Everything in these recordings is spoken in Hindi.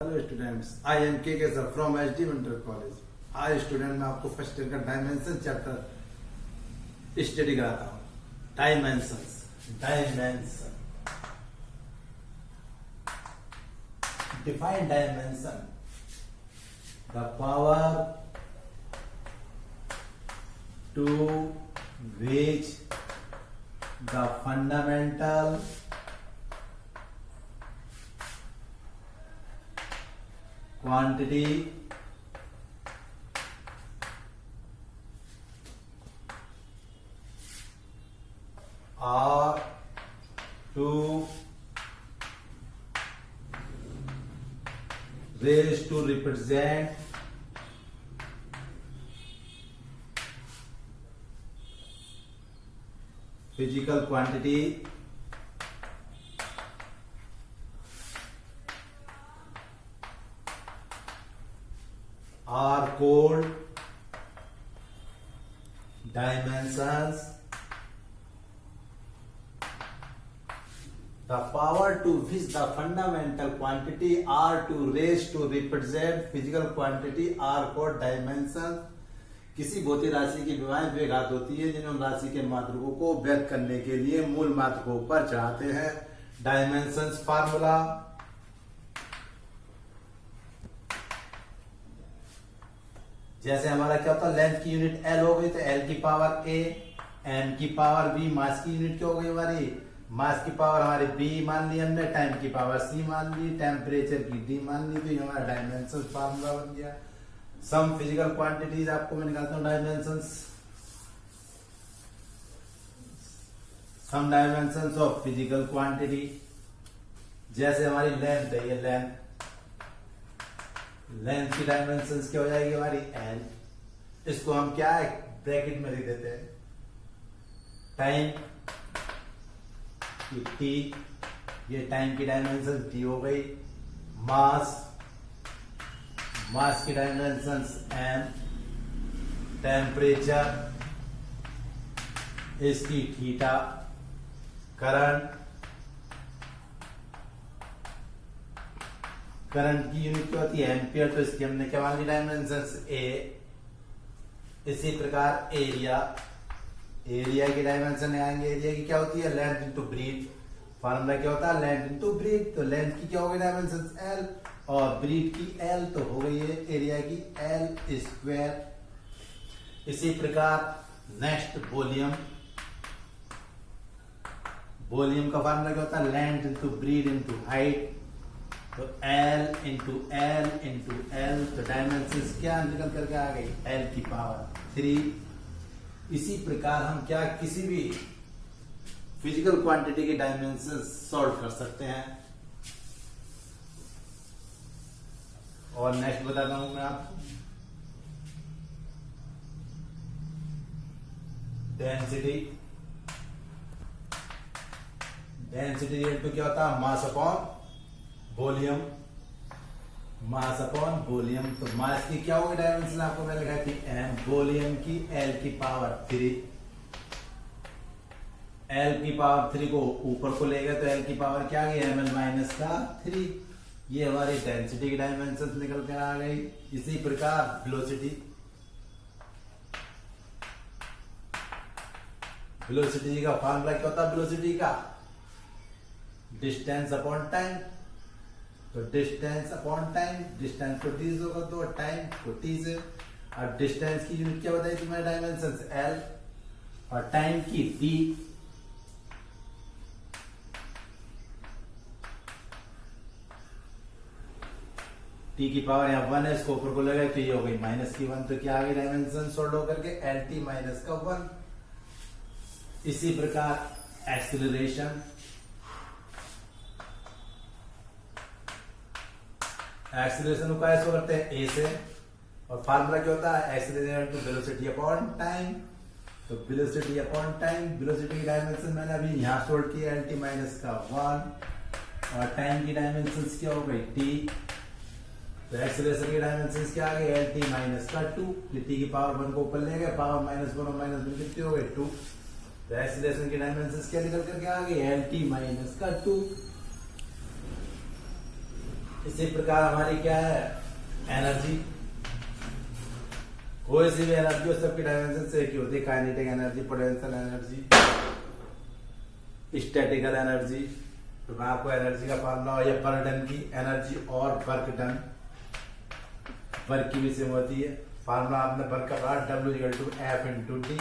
Hello students, I am K sir from HD inter college. आज स्टूडेंट मैं आपको फर्स्ट ईयर का डायमेंशन चैप्टर स्टडी कराता हूँ। Dimension define dimension the power to which the fundamental quantity are to raised to represent physical quantity are called dimensions. The power to which the fundamental quantity are to raised to represent physical quantity are called dimensions. किसी भौतिक राशि की विभाज्य द्विघात होती है जिन्हें उन राशि के मात्रकों को व्यक्त करने के लिए मूल मात्रकों पर चढ़ाते हैं। डायमेंशंस फार्मूला जैसे हमारा क्या होता है, लेंथ की यूनिट एल हो गई तो एल की पावर ए, एम की पावर बी, मास की यूनिट क्या हो गई हमारी, मास की पावर हमारी बी मान ली हमने, टाइम की पावर सी मान ली, टेम्परेचर की डी मान ली, तो ये हमारा डायमेंशन फार्मूला बन गया। सम फिजिकल क्वांटिटीज आपको मैं निकालता हूं dimensions, some dimensions of physical quantity. जैसे हमारी लेंथ है, ये लेंथ की डायमेंशंस क्या हो जाएगी हमारी एल, इसको हम क्या है ब्रैकेट में लिख देते हैं, टाइम की टी, ये टाइम की डायमेंशन टी हो गई, मास की डायमेंशंस एम, टेम्परेचर इसकी थीटा, करंट की यूनिट क्या होती है एम्पियर, तो इसकी हमने क्या मान ली डायमेंशंस ए। इसी प्रकार एरिया की डायमेंशन आएंगे, एरिया की क्या होती है लेंथ इंटू ब्रीथ, फार्मूला क्या होता है लेंथ इंटू ब्रीथ, तो लेंथ की क्या हो गई डायमेंशंस एल और ब्रीथ की एल, तो हो गई है एरिया की एल स्क्वायर। इसी प्रकार नेक्स्ट वॉल्यूम का फार्मूला क्या होता है length into breadth into height, तो L इंटू एल, तो डायमेंशंस क्या निकल करके आ गई L की पावर 3। इसी प्रकार हम क्या किसी भी फिजिकल क्वांटिटी के डायमेंशंस सॉल्व कर सकते हैं। और नेक्स्ट बताता हूं मैं आपको डेंसिटी रेट पे क्या होता है मास अपॉन वॉल्यूम, तो मास की क्या होगी डायमेंशन आपको मैंने लिखा थी एम, वॉल्यूम की एल की पावर 3, एल की पावर 3 को ऊपर को ले गए तो एल की पावर क्या आ गई एम एल माइनस का 3, ये हमारी डेंसिटी की डायमेंशन निकल कर आ गई। इसी प्रकार वेलोसिटी का फार्मूला क्या होता है वेलोसिटी का डिस्टेंस अपॉन टाइम, तो डिस्टेंस अपॉन टाइम, डिस्टेंस को टी से होगा तो टाइम को टी से, और डिस्टेंस की यूनिट क्या बताई तुम्हें डायमेंशन एल और टाइम की टी। टी की पावर यहाँ 1 है, इसको ऊपर को लगा तो ये हो गई माइनस की 1, तो क्या आ गई डायमेंशन सॉल्व होकर के एल टी माइनस का 1। इसी प्रकार एक्सीलरेशन को कैसे करते हैं ए से, और फार्मूला क्या होता है acceleration to velocity upon time, तो वेलोसिटी अपॉन टाइम, वेलोसिटी की डायमेंशन मैंने अभी यहाँ सोल्व किया एल टी माइनस का 1, और टाइम की डायमेंशन क्या हो गई टी, तो एक्सीलरेशन की डायमेंशन क्या आ गई एल टी माइनस का 2, टी की पावर 1 को ऊपर ले गए, पावर -1 और -1 कितनी हो गई 2, तो एक्सीलरेशन की डायमेंशंस क्या निकल करके आ गई एल टी माइनस का 2। इसी प्रकार हमारी क्या है एनर्जी, कोई सी भी एनर्जी हो सबकी डायमेंशन से एक ही होती है, kinetic energy, potential energy, statistical energy. तो मैं आपको एनर्जी का फॉर्मूला या वर्क डन की एनर्जी और वर्क डन, वर्क की भी सेम होती है। फॉर्मूला आपने वर्क का पढ़ा W=F×T।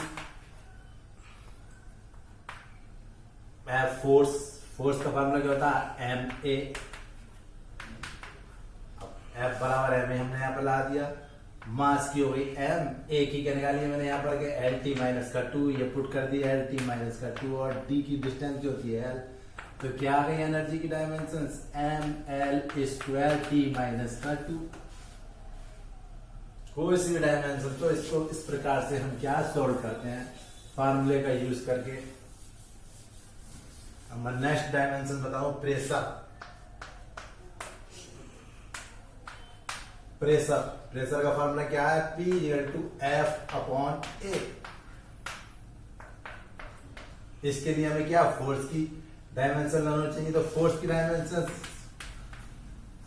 फोर्स, फोर्स का फॉर्मूला क्या होता है MA। F बराबर MA हमने यहाँ पर ला दिया। मास की हो गई M, A की क्या निकाली है मैंने यहाँ पर के LT-2, ये पुट कर दी LT-2 और D की डिस्टेंस जो होती है L। तो क्या आ गई एनर्जी की डायमेंशंस ML²T-2। कोई सी भी डायमेंशन, तो इसको इस प्रकार से हम क्या सॉल्व करते हैं फार्मूले का यूज करके। अब मैं नेक्स्ट डायमेंशन बताऊं प्रेशर। प्रेशर, प्रेशर का फॉर्मूला क्या है P=F/A। इसके लिए हमें क्या फोर्स की डायमेंशन होना चाहिए, तो फोर्स की डायमेंशन,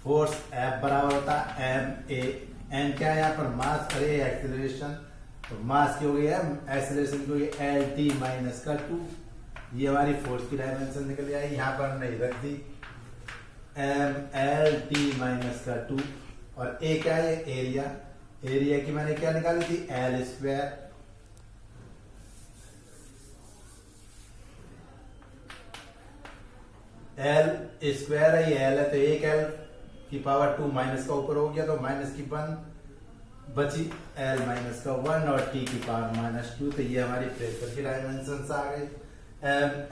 फोर्स F बराबर होता है MA। एम क्या है यहाँ पर मास, अरे एक्सीलरेशन, तो मास की हो गई है एक्सीलरेशन की हो गई LT-2। ये हमारी फोर्स की डायमेंशन निकल आई, यहाँ पर हमने रख दी MLT-2 और ए क्या है एरिया, एरिया की मैंने क्या निकाली थी L²। L² है, ये L है, तो एक L की पावर 2 माइनस का ऊपर हो गया, तो माइनस की 1 बची, L-1 और T की पावर -2। तो ये हमारी प्रेशर की डायमेंशंस आ गई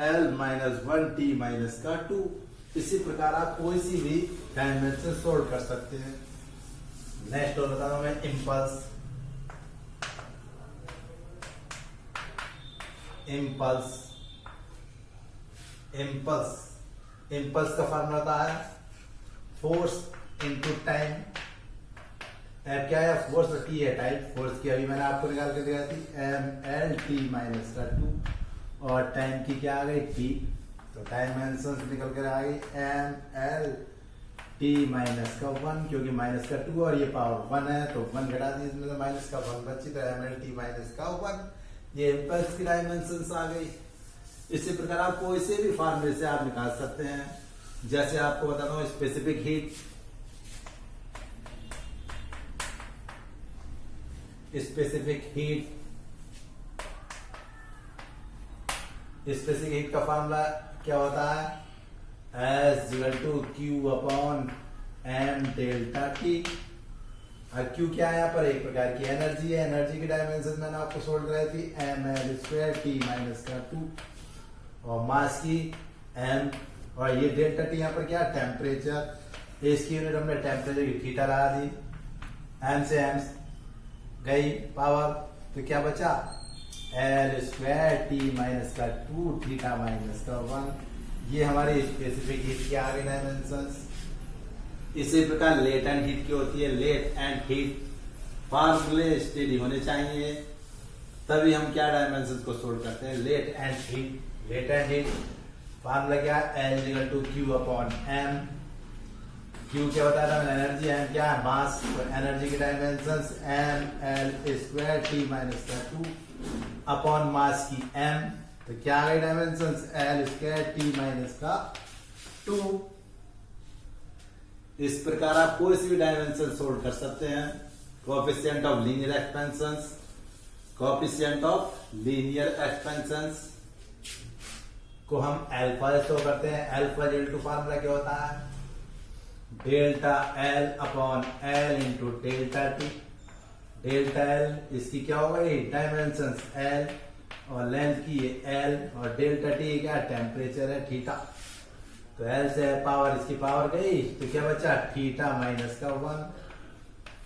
ML-1T-2। इसी प्रकार आप कोई सी भी डायमेंशन सोल्व कर सकते हैं। नेक्स्ट और बता रहा हूं मैं इम्पल्स। इम्पल्स, इम्पल्स, इम्पल्स का फॉर्मूला होता है फोर्स इनटू टाइम। क्या है फोर्स, टी है टाइम, फोर्स की अभी मैंने आपको निकाल के दिया थी MLT-2 और टाइम की क्या आ गई T। तो डायमेंशन निकल कर आ गई MLT-1, क्योंकि -2 और ये पावर 1 है, तो 1 घटा दी इसमें से -1 बची, तो MLT-1। ये इम्पल्स की डायमेंशन आ गई। इसी प्रकार आप कोई से भी फॉर्मूले से आप निकाल सकते हैं। जैसे आपको बताता हूँ specific heat, specific heat, specific heat का फॉर्मूला क्या होता है S=Q/m∆T। और Q क्या है यहाँ पर एक प्रकार की एनर्जी है, एनर्जी की डायमेंशन मैंने आपको सोल्व कराई थी ML²T-2 और मास की M और ये ΔT यहाँ पर क्या टेम्परेचर, इसकी यूनिट हमने टेम्परेचर की थीटा लगा दी, M से M गई पावर, तो क्या बचा L²T-2 θ-1। ये हमारी स्पेसिफिक हीट की आ गई डायमेंशंस। इसी प्रकार लेटेंट हीट की होती है, लेट एंड हीट फार्मूले स्टडी होने चाहिए, तभी हम क्या डायमेंशंस को सोल्व करते हैं। Late and heat, latent heat formula क्या है L=Q/m। Q क्या बताया था मैंने एनर्जी, M क्या है मास, तो एनर्जी की डायमेंशंस ML²T-2 अपॉन मास की M। तो क्या आ गई डायमेंशंस L²T-2। इस प्रकार आप कोई सी भी डायमेंशन सोल्व कर सकते हैं। Coefficient of linear expansions, coefficient of linear expansions को हम अल्फा से शो करते हैं। अल्फा = फार्मूला क्या होता है ΔL/L × ΔT। ΔL इसकी क्या हो गई डायमेंशंस L और लेंथ की है L और ΔT क्या टेम्परेचर है थीटा। तो L से पावर इसकी पावर गई, तो क्या बचा θ-1।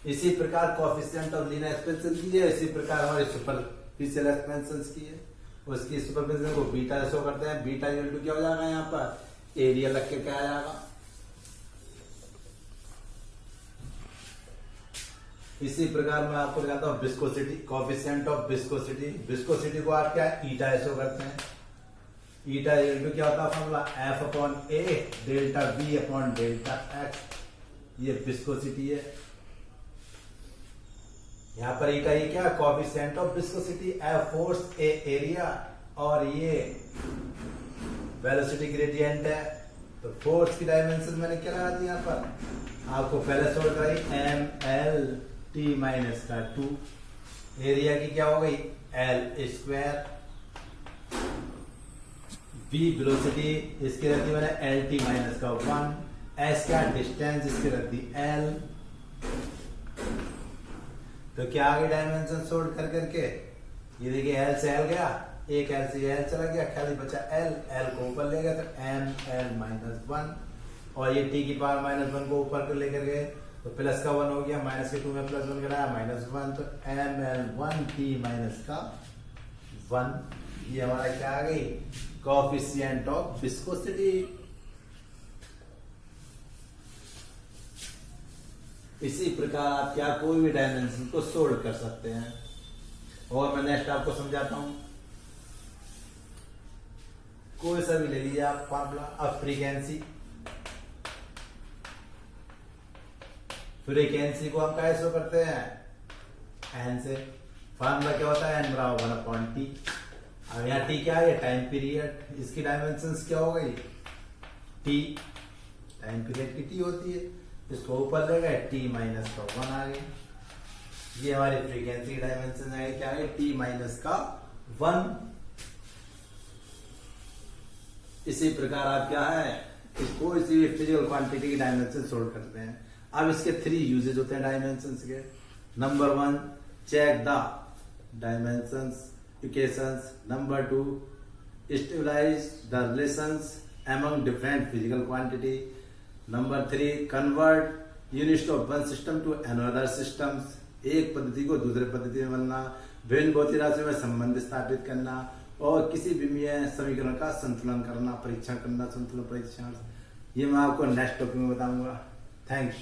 इसी प्रकार कोएफिशिएंट ऑफ लीनियर एक्सपेंशन की है, इसी प्रकार हमारे सुपरफिशियल एक्सपेंशन की है, उसकी सुपरफिशियल को बीटा शो करते हैं। बीटा = क्या हो जाएगा यहाँ पर एरिया लग के क्या आ जाएगा। इसी प्रकार मैं आपको बताता हूँ viscosity, coefficient of viscosity. Viscosity को आप क्या ईटा शो करते हैं। ईटा = क्या होता है फॉर्मूला F/A ΔV/ΔX। ये विस्कोसिटी है। यहाँ पर ई का ये क्या coefficient of viscosity, F force, A area, और ये वेलोसिटी ग्रेडियंट है। तो फोर्स की डायमेंशन मैंने क्या लगा दी यहाँ पर, आपको पहले सोल्व कराई एम एल टी माइनस का 2, एरिया की क्या हो गई एल स्क्वायर, बी वेलोसिटी इसकी रख दी मैंने एल टी माइनस का 1, एस का डिस्टेंस इसकी रख दी एल। तो क्या आगे डायमेंशन सोल्व कर करके ये देखिए एल से एल गया, एक एल से एल चला गया, खाली बचा एल, एल को ऊपर ले गया तो एम एल माइनस 1, और ये टी की पावर माइनस 1 को ऊपर लेकर गए तो प्लस का 1 हो गया, माइनस के 2 में प्लस 1 कराया माइनस 1, तो एम एल 1 टी माइनस का 1। ये हमारा क्या आ गई कोएफिशिएंट ऑफ विस्कोसिटी। इसी प्रकार आप क्या कोई भी डायमेंशन को सोल्व कर सकते हैं। और मैं नेक्स्ट आपको समझाता हूं, कोई सा भी ले लीजिए आप फॉर्मूला। अब फ्रीक्वेंसी को हम कैसे करते हैं एन से, फॉर्मूला क्या होता है एन बराबर 1/t। अब यहाँ टी क्या है टाइम पीरियड, इसकी डायमेंशंस क्या हो गई टी, टाइम पीरियड की टी होती है, इसको ऊपर ले गए टी माइनस का 1 आ गई। ये हमारी फ्रीक्वेंसी की डायमेंशन है क्या है टी माइनस का 1। इसी प्रकार आप क्या है इसको इसी फिजिकल क्वांटिटी की डायमेंशन सोल्व करते हैं। अब इसके 3 यूजेज होते हैं डायमेंशंस के। Number 1 check the dimensions equations, number 2 stabilize the relations among different physical quantity, number 3 convert units of one system to another systems, एक पद्धति को दूसरे पद्धति में बदलना, विभिन्न भौतिक राशियों में संबंध स्थापित करना, और किसी विमीय समीकरण का संतुलन करना, परीक्षण करना, संतुलन परीक्षण। ये मैं आपको नेक्स्ट टॉपिक में बताऊंगा। थैंक्स।